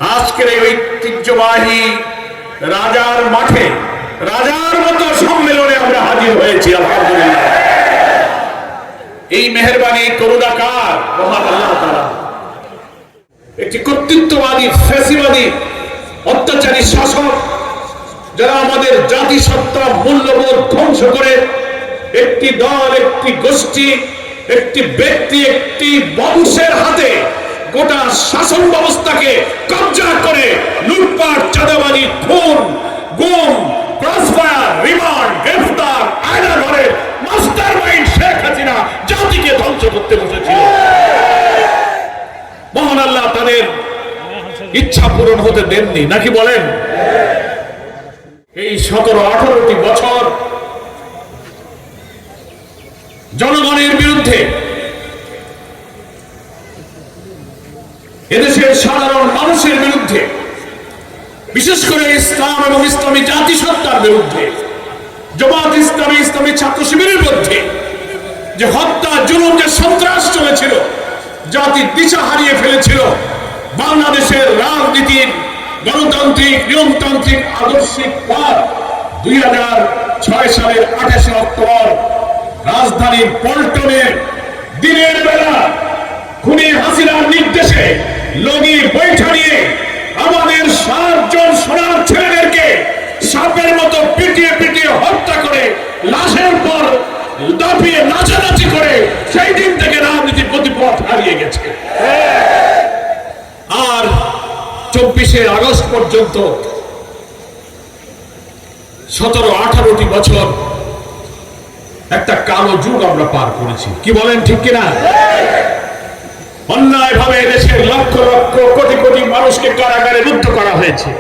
আজকের এই ঐতিহ্যবাহী রাজার মাঠে রাজার মতো সম্মেলনে আমরা হাজির হয়েছি। আলহামদুলিল্লাহ, এই মেহেরবানি করুণা কার? মহান আল্লাহ তাআলা। একটি কর্তৃত্ববাদী ফ্যাসিবাদী অত্যাচারী শাসক যারা আমাদের জাতিসত্তা মূল্যবোধ ধ্বংস করে একটি দল, একটি গোষ্ঠী, একটি ব্যক্তি, একটি বংশের হাতে গোটা শাসন ব্যবস্থাকে কবজা করে লুটপাট, চাঁদাবাজি, খুন, গুম, ক্রসফায়ার, রিমান্ড, গ্রেফতার, আয়না ঘরে মাস্টারমাইন্ড শেখ হাসিনা জাতিকে ধ্বংস করতে বসেছিল। মহান আল্লাহ তাদের ইচ্ছা পূরণ হতে দেননি, নাকি বলেন? এই 17-18টি বছর জনগণের বিরুদ্ধে, এদেশের সাধারণ মানুষের বিরুদ্ধে, বিশেষ করে ইসলাম এবং ইসলামী জাতিসত্তার বিরুদ্ধে, জামাত ইসলামী, ইসলামী ছাত্র শিবিরের বিরুদ্ধে যে হত্যা, জুলুম, যে সন্ত্রাস চলেছিল, জাতি দিশা হারিয়ে ফেলেছিল, বাংলাদেশের রাজনীতির গণতান্ত্রিক নিয়মতান্ত্রিক আদর্শিক পথ 2006 সালের 28 অক্টোবর রাজধানীর পল্টনের দিনের বেলা খুনি হাসিনার নির্দেশে লগি বৈঠা নিয়ে আমাদের 7 জন সোনার ছেলেদেরকে সাপের মতো পিটিয়ে পিটিয়ে হত্যা করে লাশের পর দাপিয়ে নাচানাচি করে সেই দিন থেকে রাজনীতির গতিপথ হারিয়ে গেছে। আর 24শে আগস্ট পর্যন্ত 17-18টি বছর একটা কালো যুগ আমরা পার করেছি। কি বলেন, ঠিক কিনা? অন্যায় ভাবে দেশের লক্ষ লক্ষ কোটি কোটি মানুষকে কারাগারে রুদ্ধ করা হয়েছে।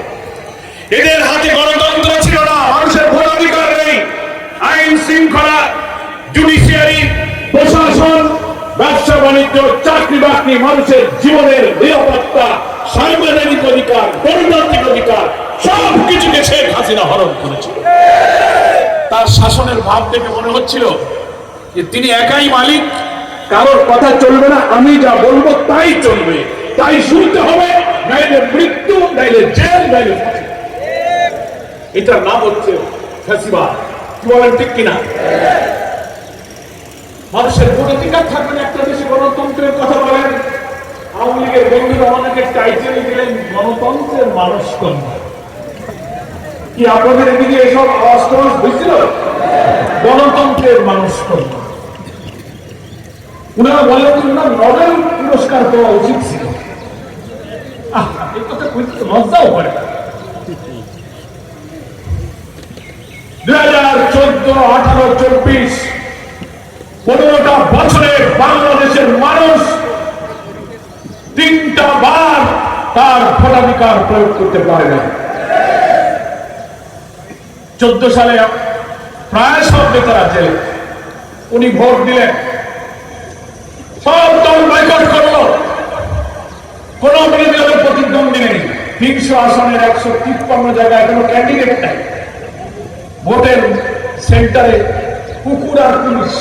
এদের হাতে গণতন্ত্র ছিল না, মানুষের ভোটাধিকার নেই, আইন শৃঙ্খলা, জুডিশিয়ারি, প্রশাসন, ব্যবসা বাণিজ্য, চাকরি বাকরি, মানুষের জীবনের নিরাপত্তা, সাংবিধানিক অধিকার, গণতান্ত্রিক অধিকার সবকিছুকে শেখ হাসিনা হরণ করেছিল। তার শাসনের ভাব দেখে মনে হচ্ছিল যে তিনি একাই মালিক, কারোর কথা চলবে না, আমি যা বলবো তাই চলবে, তাই শুনতে হবে, নাইলে মৃত্যু, নাইলে জেল, নাইলে ফাঁসি। এটার নাম হচ্ছে ফ্যাসিবাদ। কি বলেন, ঠিক কিনা? মানুষের ভোটাধিকার থাকবে না একটা দেশে, গণতন্ত্রের কথা বলেন। আওয়ামী লীগের বন্ধুরা অনেকে টাইটেল দিলেন গণতন্ত্রের মানুষ কন্যা। কি আপনাদের এদিকে এসব আওয়াজ টাওয়াজ হয়েছিল? গণতন্ত্রের মানুষ কন্যা। উনারা বলেন ওনার নোবেল পুরস্কার দেওয়া উচিত ছিল। এই কথা কইতে লজ্জাও করে। 2014, 18, 24 15টা বছরে বাংলাদেশের মানুষ 3টা বার তার ভোটাধিকার প্রয়োগ করতে পারে না। 14 সালে প্রায় সব নেতারা জেলে। উনি ভোট দিলেন, সব দল বয়কট করলো, কোন বিরোধী দলের প্রতিদ্বন্দ্বী নেই। 300 আসনের 153 জায়গায় কোনো ক্যান্ডিডেট নাই। ভোটের সেন্টারে কুকুর আর পুলিশ,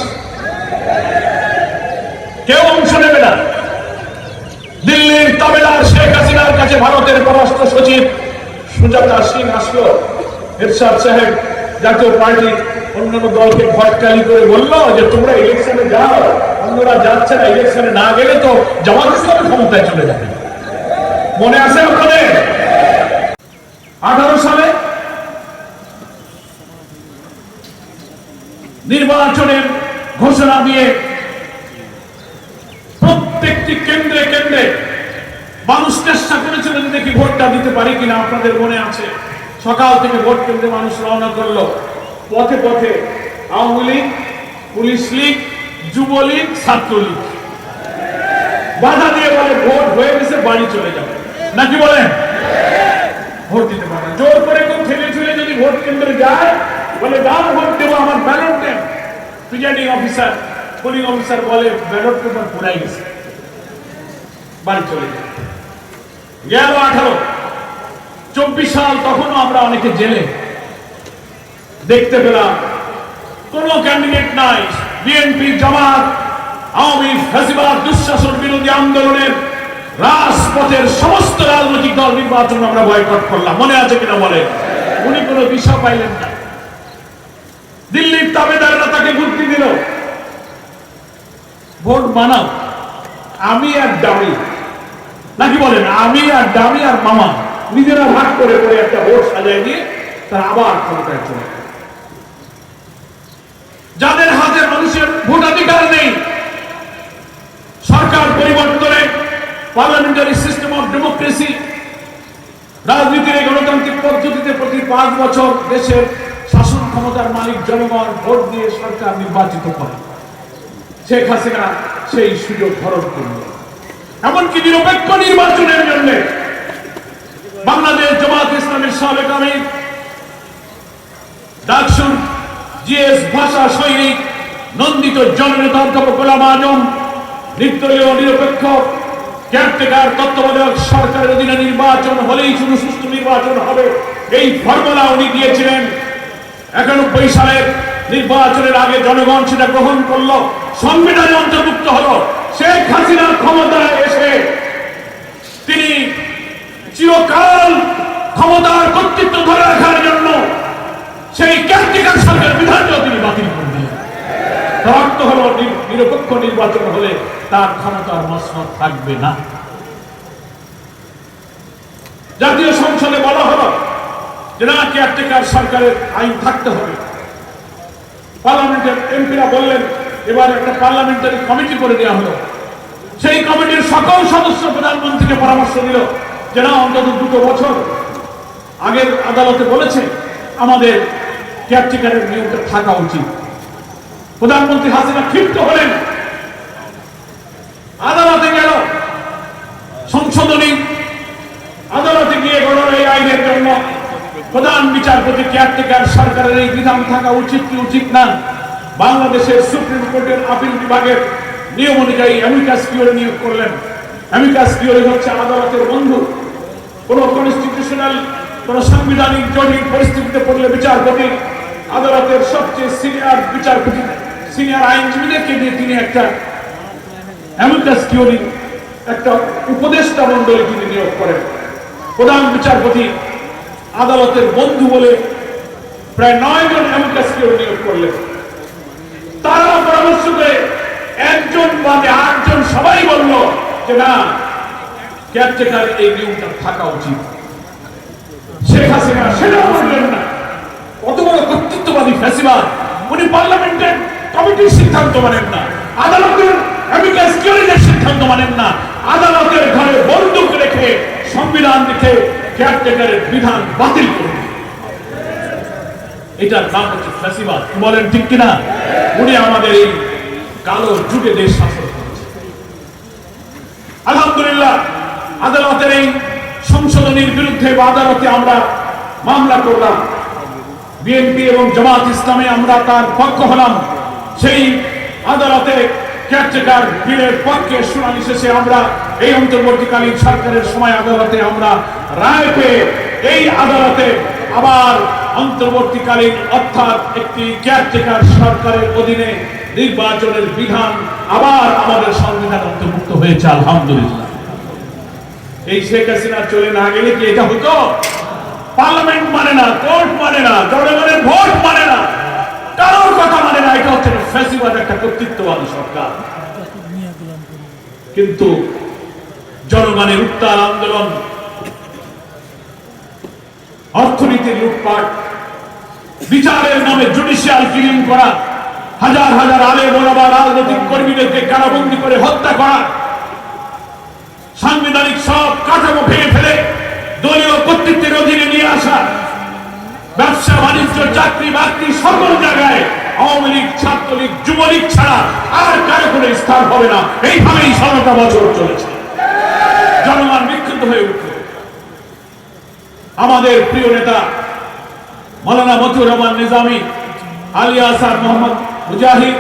কেউ অংশ নেবে না। দিল্লির তামিলার শেখ হাসিনার কাছে ভারতের পররাষ্ট্র সচিব সুজাতা সিং আসলো। এরশাদ সাহেব জাতীয় পার্টি অন্যান্য দলকে ভয়কালি করে বললো যে তোমরা ইলেকশনে যাও, অন্যরা যাচ্ছে না, ইলেকশনে না গেলে তো জামাত ইসলামী ক্ষমতায় চলে যাবে। মনে আছে আপনাদের? 18 সালে নির্বাচনের ঘোষণা দিয়ে প্রত্যেকটি কেন্দ্রে কেন্দ্রে মানুষ চেষ্টা করেছিল যে দেখি ভোটটা দিতে পারি কিনা। আপনাদের মনে আছে, সকাল থেকে ভোট কেন্দ্রে মানুষ রওনা করলো। পথে পথে আওয়ামী লীগ, পুলিশ লীগ, যুবলীগ, ছাত্রলীগ বাধা দিয়ে বলে ভোট হয়ে গেছে, বাড়ি চলে যাবে। নাকি বলেন? ভোট দিতে পারে। জোর করে কেউ ঠেলে ঠেলে যদি ভোট কেন্দ্রে যায়, বলে দাও ভোট দেবো, আমার ব্যালট দেন। প্রিজাইডিং অফিসার, পোলিং অফিসার বলে ব্যালট পেপার পুরাই গেছে, বাড়ি চলে যায়। গেল 18, 24 সাল, তখনও আমরা অনেকে জেলে। দেখতে পেলাম কোন ক্যান্ডিডেট নাই। বিএনপি, জামাত, আওয়ামী ফ্যাসিবাদ দুঃশাসন বিরোধী আন্দোলনের রাজপথের সমস্ত রাজনৈতিক দল নির্বাচন আমরা বয়কট করলাম, মনে আছে কিনা বলে? উনি কোনো দিশা পাইলেন না। দিল্লির তাবেদাররা তাকে যুক্তি দিল, ভোট বানাও, আমি আর ডামি, নাকি বলেন আমি আর ডামি আর মামা নিজেরা ভাগ করে করে একটা ভোট সাজায় দিয়ে তারা আবার ক্ষমতায় চলে গেল। যাদের হাতে মানুষের ভোটাধিকার নেই, সরকার পরিবর্তনে, পার্লামেন্টারি সিস্টেম অফ ডেমোক্রেসি, রাজনীতির গণতান্ত্রিক পদ্ধতিতে প্রতি 5 বছর দেশের শাসন ক্ষমতার মালিক জনগণ ভোট দিয়ে সরকার নির্বাচিত করে। শেখ হাসিনা সেই সুযোগ হরণ করল। এমনকি নিরপেক্ষ নির্বাচনের জন্য বাংলাদেশ জামাত ইসলামের সাবেক আমির ডাকসুর জিএস ভাষা সৈনিক নন্দিত জননেতা অধ্যাপক গোলাম আজম নির্দলীয় নিরপেক্ষ কেয়ারটেকার তত্ত্বাবধায়ক সরকারের অধীনে নির্বাচন হলেই শুধু সুষ্ঠু নির্বাচন হবে, এই ফর্মুলা উনি দিয়েছিলেন। 91 সালের নির্বাচনের আগে জনগণ সেটা গ্রহণ করলো, সংবিধানে অন্তর্ভুক্ত হলো। শেখ হাসিনা ক্ষমতায় এসে তিনি চিরকাল ক্ষমতার কর্তৃত্ব ধরে রাখার জন্য সেই কেয়ারটেকার সরকারের বিধানটাও তিনি বাতিল করে দিলেন। তার অর্থ হলো নিরপেক্ষ নির্বাচন হলে তার ক্ষমতার মসনদ থাকবে না। জাতীয় সংসদে বলা হলো যে না, কেয়ারটেকার সরকারের আইন থাকতে হবে। পার্লামেন্টের এমপিরা বললেন এবার একটা পার্লামেন্টারি কমিটি করে দেওয়া হলো। সেই কমিটির সকল সদস্য প্রধানমন্ত্রীকে পরামর্শ দিল যে না, অন্তত 2 বছর আগের আদালতে বলেছে আমাদের কেয়ারটেকারের নিয়মটা থাকা উচিত। প্রধানমন্ত্রী হাসিনা ক্ষিপ্ত হলেন, আদালতে গেল, সংশোধনী আদালতে গিয়ে গড় এই আইনের জন্য প্রধান বিচারপতি কেয়ারটেকার সরকারের এই বিধান থাকা উচিত কি উচিত না বাংলাদেশের সুপ্রিম কোর্টের আপিল বিভাগের নিয়ম অনুযায়ী অ্যামিকাস কিউরি নিয়োগ করলেন। অ্যামিকাস কিউরি হচ্ছে আদালতের বন্ধু। কোন কনস্টিটিউশনাল, কোন সাংবিধানিক জটিল পরিস্থিতিতে পড়লে বিচারপতি আদালতের সবচেয়ে সিনিয়র বিচারপতি, সিনিয়র আইনজীবীদেরকে দিয়ে তিনি একটা অ্যামিকাস কিউরি, একটা উপদেষ্টা মন্ডলী তিনি নিয়োগ করেন। প্রধান বিচারপতি আদালতের বন্ধু বলে প্রায় 9 জন অ্যামিকাস কিউরি নিয়োগ করলেন। তারা পরামর্শ করে 1 জন বাদে 8 জন সবাই বলল যে না, কেয়ারটেকার এই নিয়মটা থাকা উচিত। শেখ হাসিনা সেটাও বললেন না। কত বড় কর্তৃত্ববাদী ফ্যাসিবাদ! উনি পার্লামেন্টের কমিটির সিদ্ধান্ত মানেন না, আদালতের অ্যামিকাস কিউরিদের সিদ্ধান্ত মানেন না, আদালতের ঘরে বন্দুক রেখে সংবিধান লিখে কেয়ারটেকারের বিধান বাতিল করবেন। এটার নাম হচ্ছে ফ্যাসিবাদ। বলেন ঠিক কিনা? উনি আমাদের এই কালো যুগে দেশ শাসন করেছে। আলহামদুলিল্লাহ, আদালতের এই সংশোধনীর বিরুদ্ধে বা আদালতে আমরা মামলা করলাম। বিএনপি এবং জামাত ইসলামে আমরা তার পক্ষ হলাম। সেই আদালতে কেয়ারটেকার বিলের পক্ষে শুনানি শেষে আমরা এই অন্তর্বর্তীকালীন সরকারের সময় আদালতে আমরা রায় পেয়ে এই আদালতে আবার অন্তর্বর্তীকালীন অর্থাৎ একটি কেয়ারটেকার সরকারের অধীনে নির্বাচনের বিধান আবার আমাদের সংবিধান অন্তর্ভুক্ত হয়েছে। আলহামদুলিল্লাহ। এই শেখ হাসিনা চলে না গেলে কি এটা হতো? পার্লামেন্ট মানে না, কোর্ট মানে না, জনগণের ভোট মানে না, কারোর কথা মানে না। এটা হচ্ছে ফ্যাসিবাদ, একটা কর্তৃত্ববাদী সরকার। কিন্তু জনগণের উত্তাল আন্দোলন, অর্থনীতির লুটপাট, বিচারের নামে জুডিশিয়াল কিলিং করা, হাজার হাজার আলেম ওলামা রাজনৈতিক কর্মীদেরকে কারাবন্দী করে হত্যা করা, সাংবিধানিক সব কাঠামো ভেঙে ফেলে দলীয় কর্তৃত্বের অধীনে নিয়ে আসা, ব্যবসা বাণিজ্য, চাকরি বাকরি সকল জায়গায় আওয়ামী লীগ, ছাত্রলীগ, যুবলীগ ছাড়া আর কারো কোনো স্থান হবে না। এইভাবেই 16টা বছর চলেছে। জনগণ বিক্ষুব্ধ হয়ে উঠল। আমাদের প্রিয় নেতা মাওলানা মতিউর রহমান নিজামী, আলিয়া আসাদ মোহাম্মদ মুজাহিদ,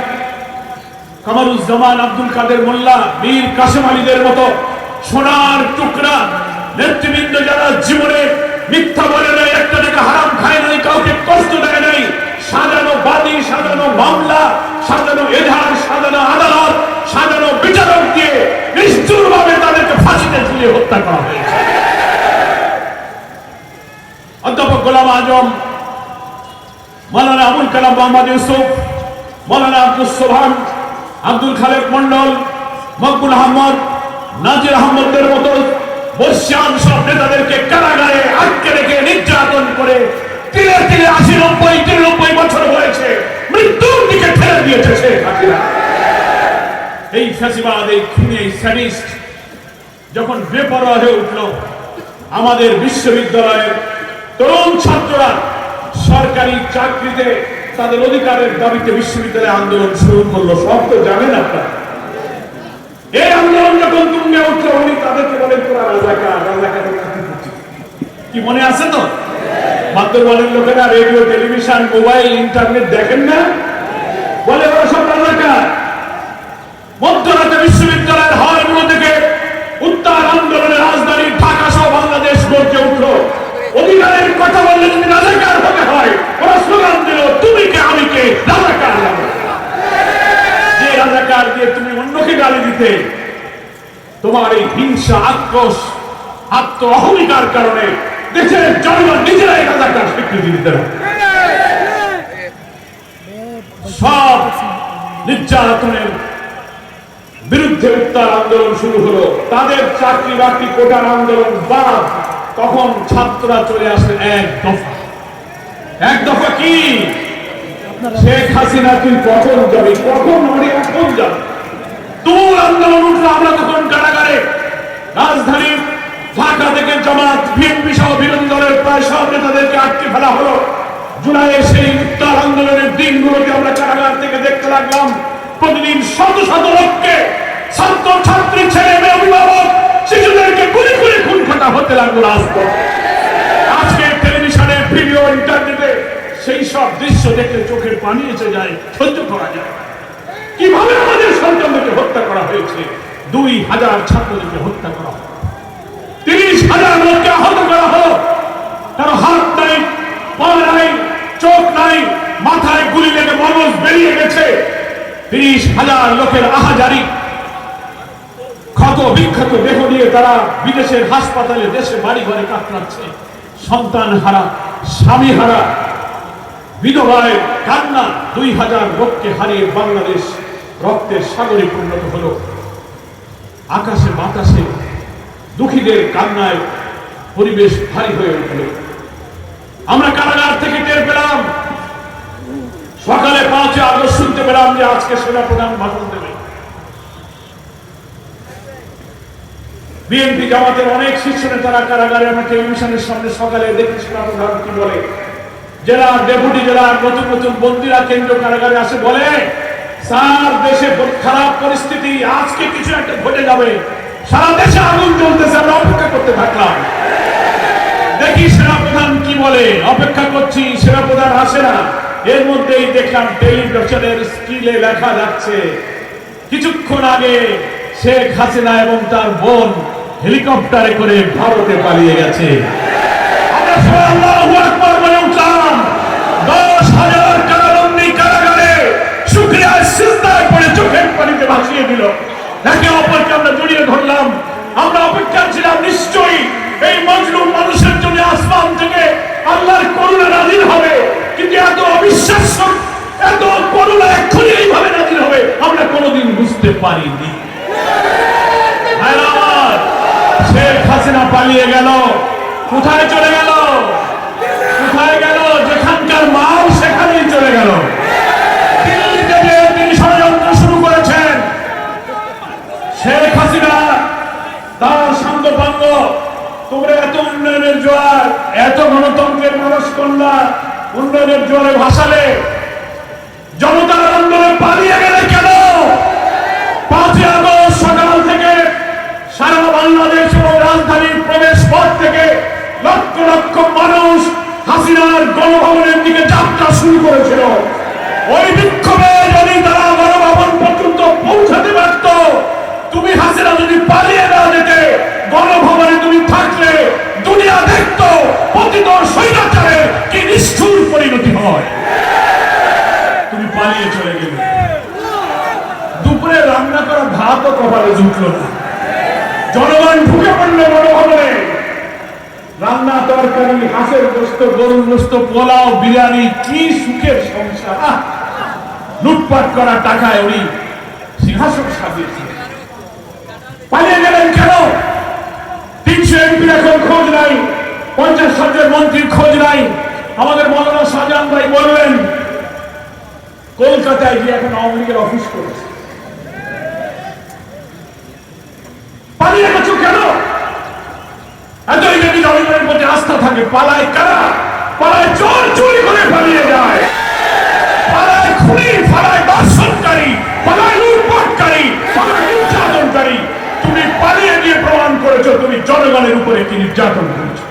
কামারুজ্জামান, আব্দুল কাদের মোল্লা, মীর কাসেম আলীদের মতো সোনার টুকরা নেতৃবৃন্দ যারা জীবনে মিথ্যা বলে নাই, একটা টাকা হারাম খায় নাই, কাউকে কষ্ট দেয় নাই, সাজানো বাদী, সাজানো মামলা, সাজানো এজাহার, সাজানো আদালত, সাজানো বিচারক দিয়ে নিষ্ঠুরভাবে তাদেরকে ফাঁসিতে গোলাম আজম, মৌলানা আবুল কালাম মোহাম্মদ ইউসুফ, মৌলানা আব্দুল সোবহান, আব্দুল খালেক মন্ডল, মকবুল আহমদ, নাজির আহমদের মতো বর্ষিয়ান সব নেতাদেরকে কারাগারে আটকে রেখে নির্যাতন করে তিলে তিলে ৮০-৯০ বছর হয়েছে, মৃত্যুর দিকে ঠেলে দিয়েছে শেখ হাসিনা। এই ফ্যাসিবাদ, এই খুনি, এই স্যাডিস্ট যখন বেপরোয়া হয়ে উঠল, আমাদের বিশ্ববিদ্যালয়ের তরুণ ছাত্ররা সরকারি চাকরিতে তাদের অধিকারের দাবিতে বিশ্ববিদ্যালয়ে আন্দোলন শুরু করলো। সব তো জানেন আপনারা। এই আন্দোলন যখন তুঙ্গে উঠলো, উনি তাদেরকে বলেন তোরা রাজাকার, কি মনে আছে তো? মাত্র বলেন লোকেরা রেডিও, টেলিভিশন, মোবাইল, ইন্টারনেট দেখেন না, বলে ওরা সব রাজাকার। মধ্যরাতে বিশ্ববিদ্যালয়ের হলগুলো থেকে উত্তাল আন্দোলনের রাজধানী ঢাকা সহ বাংলাদেশ গর্জে উঠলো। অধিকারের কথা বললে যদি রাজাকার হতে হয়, ওরা স্লোগান দিল তুমি কে আমি কে, রাজাকার। যে রাজাকার দিয়ে তুমি অন্যকে গালি দিতে, তোমার এই হিংসা, আক্রোশ, আত্ম অহমিকার কারণে দেশের জনগণ নিজেরাই রাজাকার স্বীকৃতি দিতে হবে। সব নির্যাতনের বিরুদ্ধে উত্তাল আন্দোলন শুরু হলো। তাদের চাকরি বাকরি কোটার আন্দোলন বাদ, তখন ছাত্ররা চলে আসে এক দফা। এক দফা কি? শেখ হাসিনা তুই কখন যাবি, কখন মরে, কখন যাবি? তুমুল আন্দোলন উঠলো। আমরা তখন কারাগারে, রাজধানী ঢাকা থেকে জামাত, বিএনপি সহ বিরোধী দলের প্রায় সব নেতাদেরকে আটকে ফেলা হলো। জুলাইয়ের সেই উত্তাল আন্দোলনের দিনগুলোকে আমরা কারাগার থেকে দেখতে লাগলাম। প্রতিদিন শত শত লোককে, ছাত্র ছাত্রী, ছেলে মেয়ে, অভিভাবক, শিশুদেরকে গুলি করে খুন খাটা হতে লাগলো রাজপথ। আজকে টেলিভিশনে, ভিডিও, ইন্টারনেটে সেই সব দৃশ্য দেখলে চোখের পানি এসে যায়, সহ্য করা যায়। কিভাবে আমাদের সন্তানদেরকে হত্যা করা হয়েছে, ২,০০০ ছাত্রদেরকে হত্যা করা হলো, ৩০,০০০ লোককে আহত করা হলো। কারো হাত নাই, পা নাই, চোখ নাই, মাথায় গুলি লেগে মগজ বেরিয়ে গেছে। ৩০,০০০ লোকের আহাজারি, ক্ষত বিক্ষত দেহ নিয়ে তারা বিদেশের হাসপাতালে, দেশে বাড়ি ঘরে কাতরাচ্ছে। সন্তান হারা, স্বামী হারা, বিধবায় কান্না। ২,০০০ লোককে হারিয়ে বাংলাদেশ রক্তের সাগরে পরিণত হলো। আকাশে বাতাসে দুঃখীদের কান্নায় পরিবেশ ভারী হয়ে উঠল। আমরা কারাগার থেকে টের পেলাম, সকালে ৫ আগস্ট শুনতে পেলাম যে আজকে সেনাপ্রধান ভাষণ দেবে। বিএনপি জামাতের অনেক শীর্ষ নেতারা কারাগারে, আমরা টেলিভিশনের সামনে সকালে দেখি সেনাপ্রধান কি বলে। জেলার ডেপুটি জেলার নতুন নতুন বন্দীরা কেন্দ্রীয় কারাগারে আসে, বলে স্যার দেশে খারাপ পরিস্থিতি, আজকে কিছু একটা ঘটে যাবে, সারা দেশে আগুন জ্বলতেছে, আমরা অপেক্ষা করতে থাকলাম। দেখি সেনাপ্রধান কি বলে, অপেক্ষা করছি, সেনাপ্রধান আসে না। এর মধ্যেই দেখলাম টেলিভিশনের স্ক্রিনে লেখা যাচ্ছে কিছুক্ষণ আগে শেখ হাসিনা এবং তার বোন হেলিকপ্টারে করে ভারতে পালিয়ে গেছে। আমরা সবাই আল্লাহু আকবার বলে উঠলাম। ১০,০০০ কারাবন্দী কারাগারে শুকরিয়ার সিজদায় পড়ে চোখের পানিতে ভাসিয়ে দিল। একে অপরকে আমরা জড়িয়ে ধরলাম। আমরা অপেক্ষা ছিলাম নিশ্চয়ই এই মজলুম মানুষের জন্য আসমান থেকে আল্লাহর করুণা নাযিল হবে, কিন্তু এত অবিশ্বাস্য, এত করুণা এক্ষুনি এইভাবে নাযিল হবে আমরা কোনোদিন বুঝতে পারিনি। শেখ হাসিনা পালিয়ে গেল, কোথায় চলে গেল? কোথায় গেল? যেখানকার মাল সেখানেই চলে গেল। দিল্লিতে যে তিনি ষড়যন্ত্র শুরু করেছেন, শেখ হাসিনা তার সাঙ্গপাঙ্গ, তোমরা এত উন্নয়নের জোয়ার, এত গণতন্ত্রের মানুষ কন্যা উন্নয়নের জোয়ারে ভাসালে, জনতার আন্দোলনে পালিয়ে গেলে কেন? ৫ আগস্ট সকাল থেকে সারা বাংলাদেশ এবং রাজধানীর প্রবেশ পথ থেকে লক্ষ লক্ষ মানুষ হাসিনার গণভবনের দিকে যাত্রা শুরু করেছিল। ওই বিক্ষোভে যদি তারা গণভবন পর্যন্ত পৌঁছাতে পারত, তুমি হাসিনা যদি পালিয়ে না যেতে, গণভবনে তুমি থাকলে দুনিয়া দেখত পতিত স্বৈরাচারের কি নিষ্ঠুর পরিণতি হয়। তুমি পালিয়ে চলে গেলে, দুপুরে রান্না করা ভাতও কপালে জুটল না। জনগণ ঢুকে পড়ল গণভবনে, রান্না তরকারি, হাঁসের গোস্ত, গরুর গোস্ত, পোলাও, বিরিয়ানি, কি সুখের সংসার। লুটপাট করা টাকায় উনি সিংহাসন সাজিয়েছেন। পালিয়ে গেলেন কেন? 300 এমপির এখন খোঁজ নাই, 50 জন মন্ত্রীর খোঁজ নাই। আমাদের মৌলানা শাহজাহান ভাই বললেন কলকাতায় গিয়ে এখন আওয়ামী লীগের অফিস করেছে। পালিয়ে গেছো কেন? এতই যদি জনগণের প্রতি আস্থা থাকে, পালায় কারা? পালায় চোর, চুরি করে পালিয়ে যায়, পালায় খুনি, পালায় দর্শনকারী, পালায় লুটপাটকারী, পালায় নির্যাতনকারী। তুমি পালিয়ে গিয়ে প্রমাণ করেছো তুমি জনগণের উপরে কি নির্যাতন করেছো।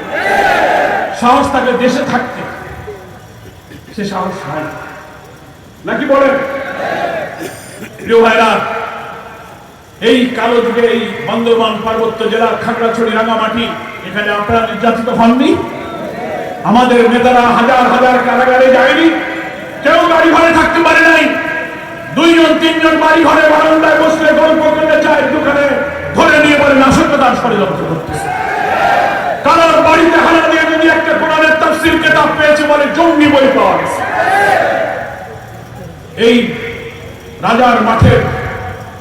সাহস থাকে দেশে থাকতে, সে সাহস হয় নাকি বলেন? প্রিয় ভাইরা, এই কালো যুগে এই বান্দরবান পার্বত্য জেলার খাগড়াছড়ি, রাঙামাটি, এখানে আপনারা নির্যাতিত হননি? আমাদের নেতারা হাজার হাজার কারাগারে যায়নি? কেউ বাড়ি ঘরে থাকতে পারে নাই? 2 জন 3 জন বাড়ি ঘরে বারান্দায় বসলে গল্প করতে চায়, দোকানে ধরে নিয়ে বলে নাশকতার ষড়যন্ত্র করতেছে। কারোর বাড়িতে হানা দিয়ে যদি একটা কোরআনের তাফসীর কিতাব পেয়েছে বলে জঙ্গি বই পাওয়া গেছে। এই রাজার মাঠের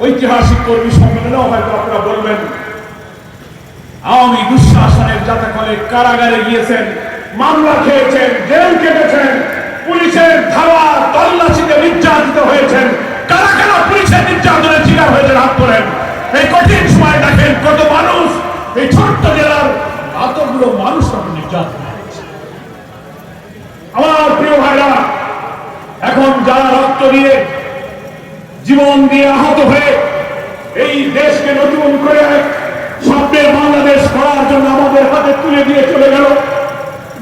ঐতিহাসিক কর্মী সম্মেলনেও হয়তো আপনারা বলবেন আওয়ামী দুঃশাসনের জাতকলে কারাগারে গিয়েছেন, মামলা খেয়েছেন, জেল কেটেছেন, পুলিশের ধাওয়া তল্লাশিতে নির্যাতিত হয়েছেন। কারা কারা পুলিশের নির্যাতনের শিকার হয়েছেন হাত তোলেন। এই কঠিন সময় দেখেন কত মানুষ, এই ছোট্ট জেলার এতগুলো মানুষ নির্যাতন হয়েছে। আমার প্রিয় ভাইরা, এখন যারা রক্ত দিয়ে, জীবন দিয়ে আহত হয়ে এই দেশকে নতুন করে স্বপ্নের বাংলাদেশ করার জন্য আমাদের হাতে তুলে দিয়ে চলে গেল,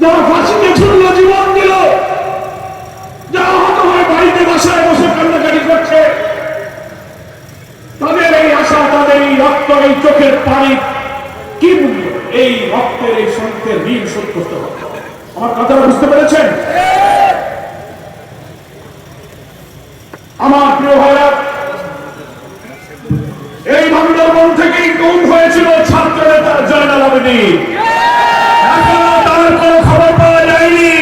যারা ফাঁসিতে ঝুলল, জীবন দিল, যারা আহত হয়ে বাড়িতে বাসায় বসে কান্নাকাটি করছে, তাদের এই আশা, তাদের এই রক্ত, এই চোখের পানি কি মূল্য? এই রক্তের, এই সত্যের ঋণ শোধ করতে হবে। আমার কথাটা বুঝতে পেরেছেন? আমার প্রিয় ভাইরা, এই বান্দরবান থেকেই গুম হয়েছিল ছাত্র নেতা জয়নাল আবেদীন। এখনো তার কোনো খবর পাওয়া যায়নি।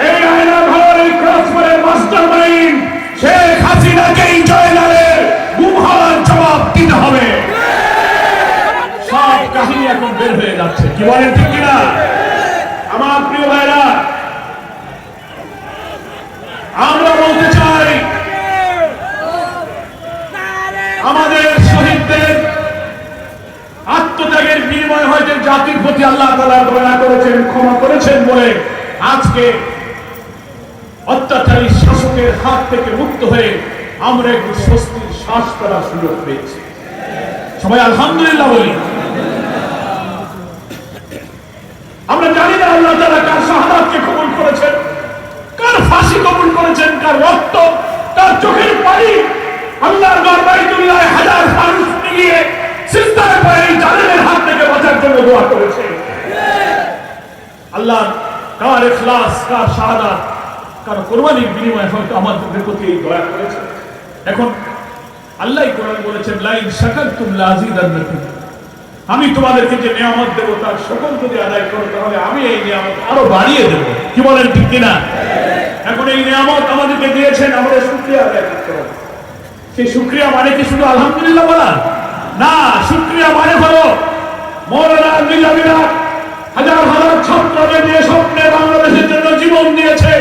এই আয়না ঘর, এই ক্রসফায়ারের মাস্টারমাইন্ড শেখ হাসিনাকেই জয়নালের গুম হওয়ার জবাব দিতে হবে। সব কাহিনী এখন বের হয়ে যাচ্ছে, কি বলেন ঠিক কিনা? আমার প্রিয় ভাইরা, আমরা বলতে চাই আমাদের শহীদদের আত্মত্যাগের বিনিময় হয়তো জাতির প্রতি আল্লাহ তাআলা দয়া করেছেন, ক্ষমা করেছেন বলে আজকে অত্যাচারী শাসকের হাত থেকে মুক্ত হয়ে আমরা একটু স্বস্তির শ্বাস ফেলার সুযোগ পেয়েছি। সবাই আলহামদুলিল্লাহ বলি। আমরা জানি না আল্লাহ তাআলা কার শাহাদাতকে কবুল করেছেন, কার ফাঁসি কবুল করেছেন, কার রক্ত, কার চোখের পানি আল্লাহর ঘর বাইতুল্লাহে হাজার মানুষ নিয়ে সিজদায় পড়ে এই জালেমের হাত থেকে বাঁচার জন্য দোয়া করেছে। আল্লাহ কার ইখলাস, কার শাহাদাত, কার কুরবানির বিনিময়ে হয়তো আমাদের প্রতি এই দয়া করেছে। এখন আল্লাহই কোরআনে বলেছেন, লাইন শাকারতুম লাযিদান্নাকুম, আমি তোমাদেরকে যে নিয়ামত দেব তার সকল যদি আদায় করো তাহলে আমি এই নিয়ামত আরো বাড়িয়ে দেব। কি বলেন ঠিক কিনা? এখন এই নিয়ামত আমাদেরকে দিয়েছেন, আমাদের শুকরিয়া আদায় করতে হবে। সেই শুকরিয়া মানে কি শুধু আলহামদুলিল্লাহ বলা না, শুকরিয়া মানে হলো মৌলানা নিজামীরা হাজার হাজার ছাত্রদের নিয়ে স্বপ্নের বাংলাদেশের জন্য জীবন দিয়েছে,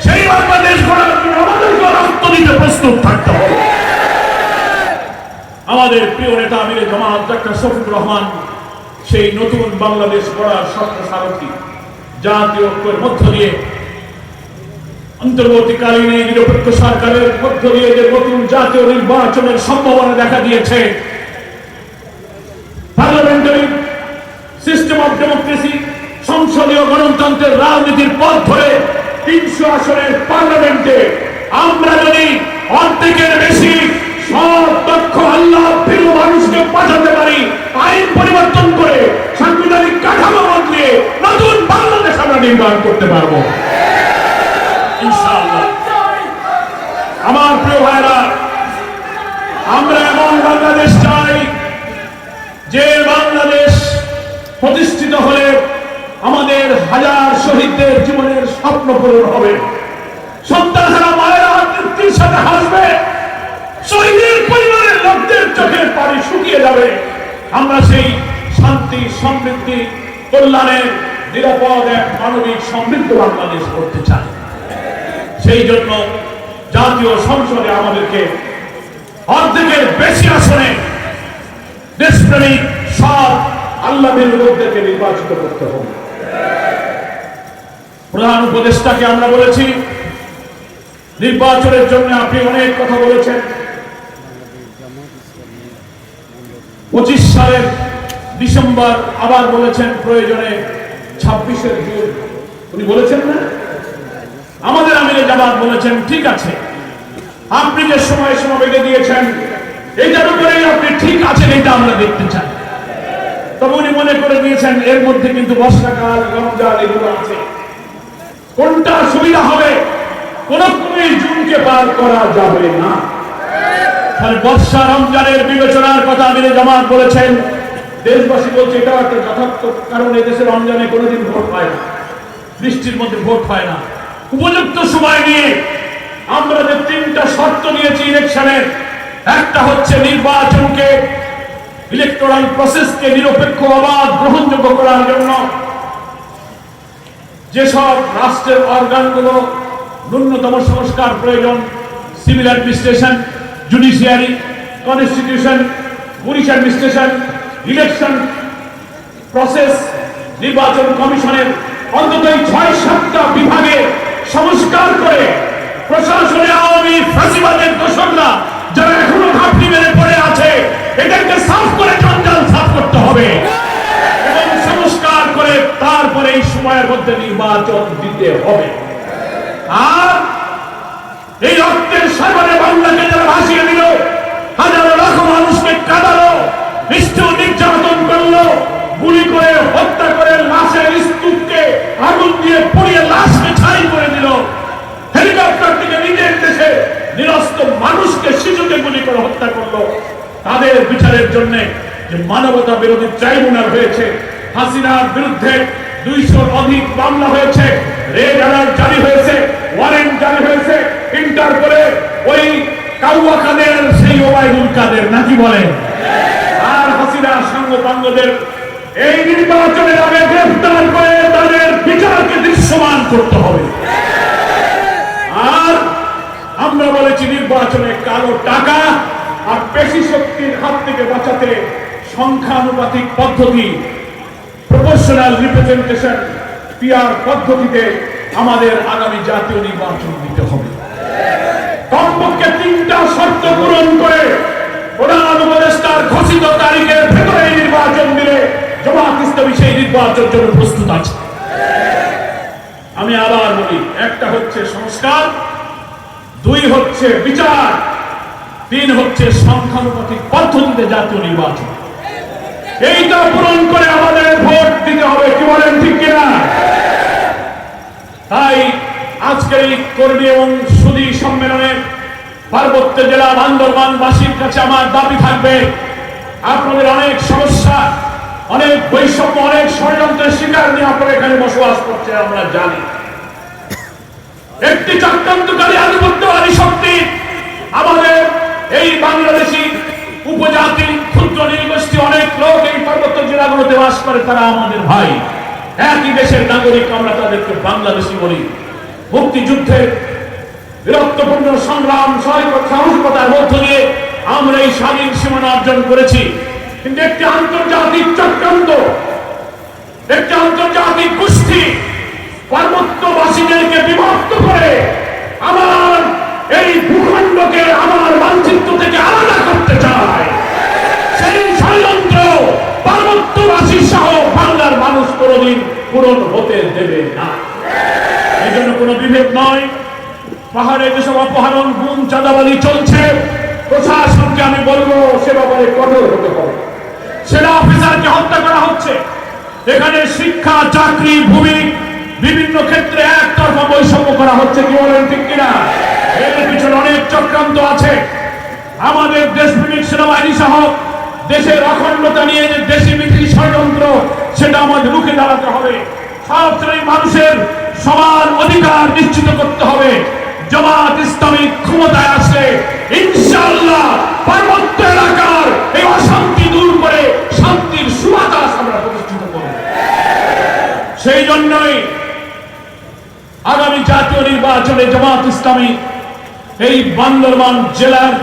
সেই বাংলাদেশ গড়ার জন্য আমাদেরকে রক্ত দিতে প্রস্তুত থাকতে হবে। আমাদের প্রিয় নেতা আমিরে জামাত ডক্টর শফিকুর রহমান সেই নতুন বাংলাদেশ গড়ার স্বপ্ন সারথী, জাতীয় ঐক্যের মধ্য দিয়ে অন্তর্বর্তীকালীন এই নিরপেক্ষ সরকারের মধ্য দিয়ে যে নতুন জাতীয় নির্বাচনের সম্ভাবনা দেখা দিয়েছে, পার্লামেন্টারি সিস্টেম অফ ডেমোক্রেসি, সংসদীয় গণতন্ত্রের রাজনীতির পথ ধরে 300 আসনের পার্লামেন্টে আমরা যদি অর্ধেকের বেশি সব দক্ষ আল্লাহ প্রিয় মানুষকে পাঠাতে পারি, আইন পরিবর্তন করে সাংবিধানিক কাঠামো বদলিয়ে নতুন বাংলাদেশ আমরা নির্মাণ করতে পারবো ইনশাআল্লাহ। আমার প্রিয় ভাইরা, আমরা এমন বাংলাদেশ চাই যে বাংলাদেশ প্রতিষ্ঠিত হলে স্বপ্ন পূরণ হবে, সন্তানেরা মায়েরা তৃপ্তির সাথে হাসবে, শহীদের পরিবারের লোকদের চোখের পানি শুকিয়ে যাবে। আমরা সেই শান্তি, সমৃদ্ধি, কল্যাণের নিরাপদ এক মানবিক সমৃদ্ধ বাংলাদেশ করতে চাই। সেই জন্য জাতীয় সংসদে আমাদেরকে অর্ধেকের বেশি আসনে দেশপ্রেমিক সব আল্লাহর লোকদেরকে নির্বাচিত করতে হবে। প্রধান উপদেষ্টাকে আমরা বলেছি নির্বাচনের জন্য আপনি অনেক কথা বলেছেন। 25 সালের ডিসেম্বর আবার বলেছেন প্রয়োজনে 26 জুন, উনি বলেছেন না? আমাদের আমিরে জামাত বলেছেন ঠিক আছে, আপনি যে সময় বেঁধে দিয়েছেন এইটার উপরেই আপনি ঠিক আছেন, এটা আমরা দেখতে চাই। তবে উনি মনে করে দিয়েছেন এর মধ্যে কিন্তু বর্ষাকাল, রমজান এগুলো আছে, কোনটা সুবিধা হবে কোন জুনকে পার করা যাবে না। বর্ষা রমজানের বিবেচনার কথা আমিরে জামাত বলেছেন। দেশবাসী বলছে এটাও একটা যথার্থ কারণ, এদেশে রমজানে কোনোদিন ভোট হয় না, বৃষ্টির মধ্যে ভোট হয় না। উপযুক্ত সময় নিয়ে আমরা যে 3টা শর্ত নিয়েছি ইলেকশনের, একটা হচ্ছে নির্বাচনকে, ইলেকটোরাল প্রসেসকে নিরপেক্ষ, অবাধ, গ্রহণযোগ্য করার জন্য যেসব রাষ্ট্রের অর্গানগুলো ন্যূনতম সংস্কার প্রয়োজন, civil administration, judiciary, constitution, police administration, election process, নির্বাচন কমিশনের অন্তত 6-7টা বিভাগে সংস্কার করে প্রশাসনে আওয়ামী ফাঁসিবাদের দোসররা যারা এখনো ঘাপটি মেরে পড়ে আছে এদেরকে সাফ করে জঞ্জাল সাফ করতে হবে এবং সংস্কার করে তারপরে এই সময়ের মধ্যে নির্বাচন দিতে হবে। আর এই রক্তের সাগরে বাংলাকে যারা ভাসিয়ে দিল, হাজারো লাখো মানুষকে কাঁদালো, নিষ্ঠুর নির্যাতন করলো, গুলি করে হত্যা করে লাশের স্তূপকে আগুন দিয়ে পুড়িয়ে লাশকে ছাই করে দিল, হেলিকপ্টার থেকে নিজের দেশে নিরস্ত্র মানুষকে, শিশুকে গুলি করে হত্যা করলো, তাদের বিচারের জন্য যে মানবতা বিরোধী ট্রাইব্যুনাল হয়েছে, হাসিনার বিরুদ্ধে 200-র অধিক মামলা হয়েছে, রেড অ্যালার্ট জারি হয়েছে, ওয়ারেন্ট জারি হয়েছে, ইন্টারপোলে ওই কাউয়া কাদের সেই ওবায়দুল কাদের নাকি বলেন, আর হাসিনা সাঙ্গপাঙ্গদের এই নির্বাচনের আগে গ্রেফতার করে তাদের বিচারকে দৃশ্যমান করতে হবে। আর আমরা বলেছি নির্বাচনে কালো টাকা আর পেশি শক্তির হাত থেকে বাঁচাতে সংখ্যানুপাতিক পদ্ধতি, প্রপোর্শনাল রিপ্রেজেন্টেশন, পিআর পদ্ধতিতে আমাদের আগামী জাতীয় নির্বাচন দিতে হবে। কমপক্ষে 3টা শর্ত পূরণ করে প্রধান উপদেষ্টার ঘোষিত তারিখের ভেতরে নির্বাচন দিলে জামাত ইসলামী সেই নির্বাচনের জন্য প্রস্তুত আছে। আমি আবার বলি, একটা হচ্ছে সংস্কার, 2 হচ্ছে বিচার, 3 হচ্ছে সংখ্যানুপাতিক পদ্ধতিতে জাতীয় নির্বাচন। এইটা পূরণ করে আমাদের ভোট দিতে হবে, কি বলেন ঠিক কিনা? তাই আজকের এই কর্মী এবং সুধী সম্মেলনে পার্বত্য জেলা বান্দরবানবাসীর কাছে আমার দাবি থাকবে, আপনাদের অনেক সমস্যা, অনেক বৈষম্য, অনেক ষড়যন্ত্রের শিকার নিয়ে আপনারা এখানে বসবাস করছেন আমরা জানি। একটি চক্রান্তকারী আধিপত্যবাদী শক্তি আমাদের এই বাংলাদেশি উপজাতি, ক্ষুদ্র নৃগোষ্ঠী অনেক লোক এই পার্বত্য জেলাগুলোতে বাস করে, তারা আমাদের ভাই, একই দেশের নাগরিক, আমরা তাদেরকে বাংলাদেশি বলি। মুক্তিযুদ্ধের বীরত্বপূর্ণ সংগ্রাম, সাহসিকতার মধ্য দিয়ে আমরা এই স্বাধীন সীমানা অর্জন করেছি, কিন্তু একটি আন্তর্জাতিক চক্রান্ত, একটি আন্তর্জাতিক গোষ্ঠী পার্বত্যবাসীদেরকে বিভক্ত করে আমার এই ভূখণ্ডকে আমার মানচিত্র থেকে আলাদা করতে চায়। সেই ষড়যন্ত্র পার্বত্যবাসী সহ বাংলার মানুষ কোনদিন পূরণ হতে দেবে না। এই জন্য কোনো বিভেদ নয়। পাহাড়ে যেসব অপহরণ, গুম, চাঁদাবাজি চলছে, প্রশাসনকে আমি বলবো সে ব্যাপারে কঠোর হতে হবে। সেনা অফিসারকে হত্যা করা হচ্ছে, এখানে শিক্ষা, চাকরি, ভূমি, বিভিন্ন ক্ষেত্রে একতরফা বৈষম্য করা হচ্ছে, কি বলেন ঠিক কিনা? এর পিছনে অনেক চক্রান্ত আছে। আমাদের দেশপ্রেমিক সেনাবাহিনী সহ দেশের অখণ্ডতা নিয়ে যে দেশি বিদেশি ষড়যন্ত্র, সেটা আমাদের রুখে দাঁড়াতে হবে। সব শ্রেণীর মানুষের সমান অধিকার নিশ্চিত করতে হবে। জামাত ইসলামী ক্ষমতায় আসলে ইনশাআল্লাহ পার্বত্য এলাকার এই অশান্তি দূর করে শান্তির সুবাতাস আমরা প্রতিষ্ঠিত করব। সেই জন্যই আগামী জাতীয় নির্বাচনে জামাত ইসলামী এই বান্দরবান জেলার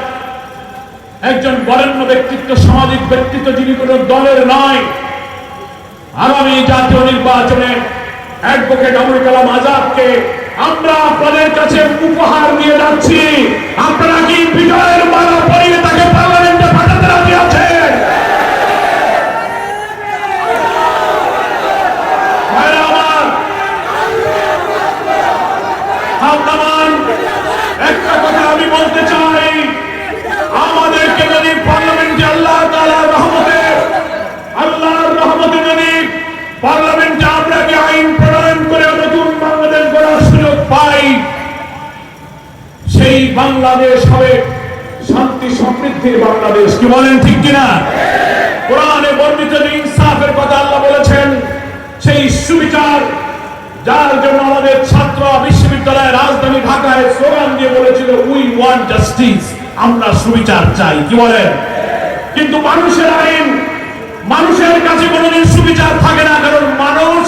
একজন বরেণ্য ব্যক্তিত্ব, সামাজিক ব্যক্তিত্ব, যিনি কোন দলের নয়, আগামী জাতীয় নির্বাচনে অ্যাডভোকেট আবুল কালাম আজাদকে আমরা আপনাদের কাছে উপহার দিয়ে যাচ্ছি। আপনারা কি বিজয়ের মালা পরিয়ে তাকে পার্লামেন্টে পাঠাতে রাজি আছেন? একটা কথা আমি বলতে চাই, আমাদেরকে যদি পার্লামেন্টে আল্লাহর রহমতে যদি পার্লামেন্টে আমরা কি আইন প্রণয়ন করে নতুন বাংলাদেশ গড়ার সুযোগ পাই, সেই বাংলাদেশ হবে শান্তি সমৃদ্ধির বাংলাদেশ। কি বলেন, ঠিক কিনা? কোরআনে বর্ণিত যে ইনসাফের কথা আল্লাহ বলেছেন, সেই সুবিচার, যার জন্য আমাদের ছাত্র বিশ্ববিদ্যালয়ের রাজধানী ঢাকায় স্লোগান দিয়ে বলেছিল, উই ওয়ান্ট জাস্টিস, আমরা সুবিচার চাই। কি বলেন? কিন্তু মানুষের আইন, মানুষের কাছে কোনোদিন সুবিচার থাকে না, কারণ মানুষ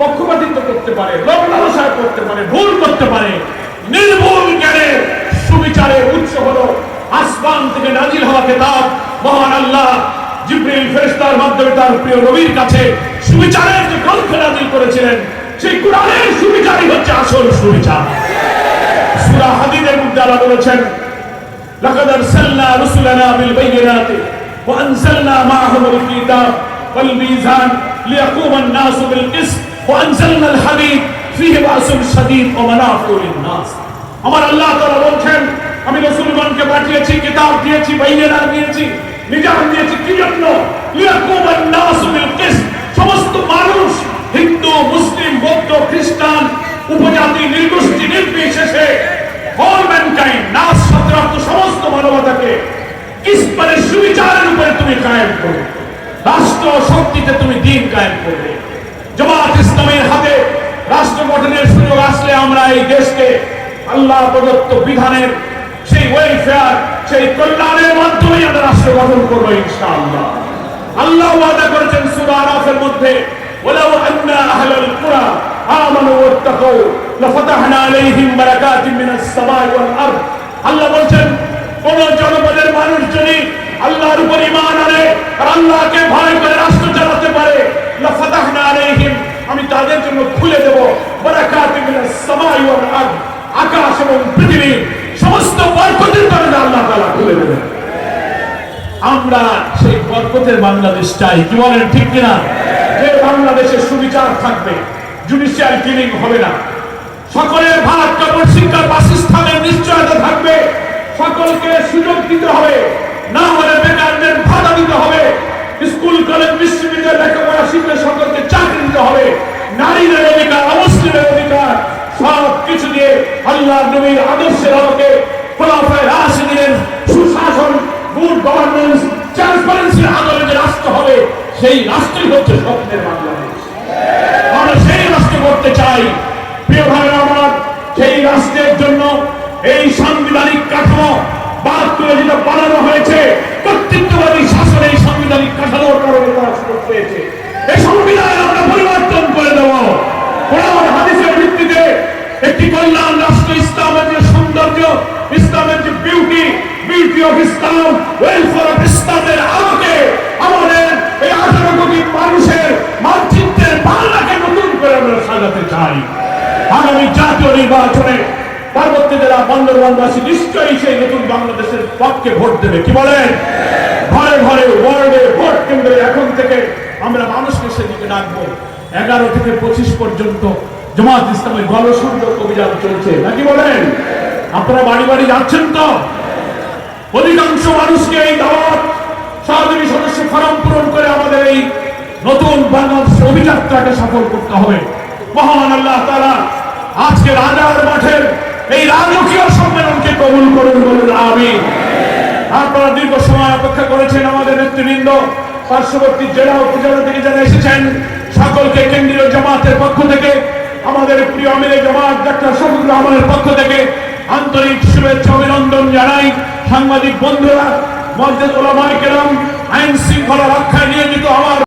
পক্ষপাতিত্ব করতে পারে, লোক লালসা করতে পারে, ভুল করতে পারে। নির্ভুল জ্ঞানের সুবিচারের উৎস হলো আসমান থেকে নাজিল হওয়া কিতাব। মহান আল্লাহ জিবরিল ফেরেশতার মাধ্যমে তার প্রিয় নবীর কাছে সুবিচারের যে গ্রন্থ নাজিল করেছিলেন, সেই কোরআনের সুবিচারই হচ্ছে আসল সুবিচার। সূরা হাদীদের মধ্যে আল্লাহ বলেছেন, লাকাদ আরসালনা রুসুলানা বিল বাইয়িনাতি ওয়া আনজালনা মাআহুমুল কিতাব ওয়াল মিজান লিয়াকুমা আন-নাসু বিল কিসত ওয়া আনজালনা আল-হাদীদ ফীহি বাসুন শাদীদ ওয়া মানাফিউ লিন-নাস। আমার আল্লাহ তাআলা বলেন, আমি রাসূলগণকে পাঠিয়েছি, কিতাব দিয়েছি, বাইয়িনাত দিয়েছি, মিজান দিয়েছি। কি জন্য? লিয়াকুমা আন-নাসু বিল কিসত, সমস্ত মানুষ, হিন্দু, মুসলিম, বৌদ্ধ, খ্রিস্টান, উপজাতি, নির্গোষ্ঠী নির্বিশেষে অল ম্যানকাইন্ড, নাস শব্দের অর্থ সমস্ত মানবতাকে কিসমানের সুবিচারের উপরে তুমি কায়েম করবে, রাষ্ট্র শক্তিতে তুমি দিন কায়েম করবে। জামাত ইসলামের হাতে রাষ্ট্র গঠনের সুযোগ আসলে আমরা এই দেশকে আল্লাহ প্রদত্ত বিধানের সেই ওয়েলফেয়ার, সেই কল্যাণের মাধ্যমে আমরা রাষ্ট্র গঠন করবো ইনশাআল্লাহ। আল্লাহ ওয়াদা করেছেন সূরা আরাফের মধ্যে, ওয়ালাউ আন্না আহলাল কুরা আমানু ওয়াত্তাকাউ লাফাতাহনা আলাইহিম বারাকাতিন মিনাস সামাই ওয়াল আরদ। আল্লাহ বলেন, কোন জনপদের মানুষ যদি আল্লাহর উপর ঈমান আনে আর আল্লাহকে ভয় করে রাষ্ট্র চালাতে পারে, লাফাতাহনা আলাইহিম, আমি তাদের জন্য খুলে দেব বারাকাতিন মিনাস সামাই ওয়াল আরদ, আকাশ এবং পৃথিবী সমস্ত বরকতের দরজা আল্লাহ তাআলা খুলে দেবেন। আমরা সেই বরকতের বাংলাদেশ চাই। কি বলেন, ঠিক কিনা? যে বাংলাদেশে সুবিচার থাকবে, জুডিশিয়াল কিলিং হবে না, সকলের ভাত কাপড় শিক্ষা বাসস্থানের নিশ্চয়তা থাকবে, সকলকে সুযোগ দিতে হবে, না হলে বেকারদের ভাতা দিতে হবে, স্কুল কলেজ বিশ্ববিদ্যালয় লেখাপড়া শিখলে সকলকে চাকরি দিতে হবে, নারীদের অধিকার, অমুসলিমের অধিকার, সব কিছু দিয়ে আল্লাহ নবীর আদর্শের আলোকে খোলাফায়ে রাশিদিনের সুশাসন, গুড গভর্নেন্স, ট্রান্সপারেন্সির আদলে যে রাষ্ট্র হবে, সেই রাষ্ট্রই হচ্ছে স্বপ্নের বাংলাদেশ। আমরা সেই রাষ্ট্র করতে চাই। প্রিয় ভাইরা আমার, সেই রাষ্ট্রের জন্য এই সাংবিধানিক কাঠামো ৭২ যেটা বানানো হয়েছে, কর্তৃত্ববাদী শাসন এই সাংবিধানিক কাঠামোর কারণে তারা সুযোগ পেয়েছে। এই সংবিধান আমরা পরিবর্তন করে দেব। কোরআন হাদিসের ভিত্তিতে একটি কল্যাণ রাষ্ট্র, ইসলামের যে সৌন্দর্য, ইসলামের যে beauty of Islam, welfare of ইসলামের আলোকে আমাদের এই ১৮ কোটি মানুষের মানচিত্রের বাংলাকে নতুন করে আমরা সাজাতে চাই। আগামী জাতীয় নির্বাচনে পার্বত্য জেলা বান্দরবানবাসী নিশ্চয়ই সেই নতুন বাংলাদেশের পক্ষে ভোট দেবে। কি বলেন? ঘরে ঘরে, ওয়ার্ডে, ভোট কেন্দ্রে এখন থেকে আমরা মানুষকে সেদিকে ডাকবো। ১১ থেকে ২৫ পর্যন্ত জামাত ইসলামের গণসংযোগ অভিযান চলছে, নাকি বলেন? আপনারা বাড়ি বাড়ি যাচ্ছেন তো? অধিকাংশ মানুষকে এই দাওয়াত, সহযোগী সদস্য ফরম পূরণ করে আমাদের এই নতুন বাংলাদেশ অভিযাত্রাকে সফল করতে হবে। মহান আল্লাহ তাআলা আজকে রাজার মাঠের এই রাজকীয় সম্মেলনকে কবুল করুন, বলুন আমিন। আপনারা দীর্ঘ সময় অপেক্ষা করেছেন, আমাদের নেতৃবৃন্দ পার্শ্ববর্তী জেলা উপজেলা থেকে যারা এসেছেন, সকলকে কেন্দ্রীয় জামাতের পক্ষ থেকে আমাদের প্রিয় আমিরে জামাত ডাক্তার শফিকুর রহমানের পক্ষ থেকে আন্তরিক শুভেচ্ছা অভিনন্দন জানাই। সাংবাদিক বন্ধুরা, মুআজ্জিজ উলামায়ে কেরাম, আইন শৃঙ্খলা রক্ষায় নিয়োজিত আমার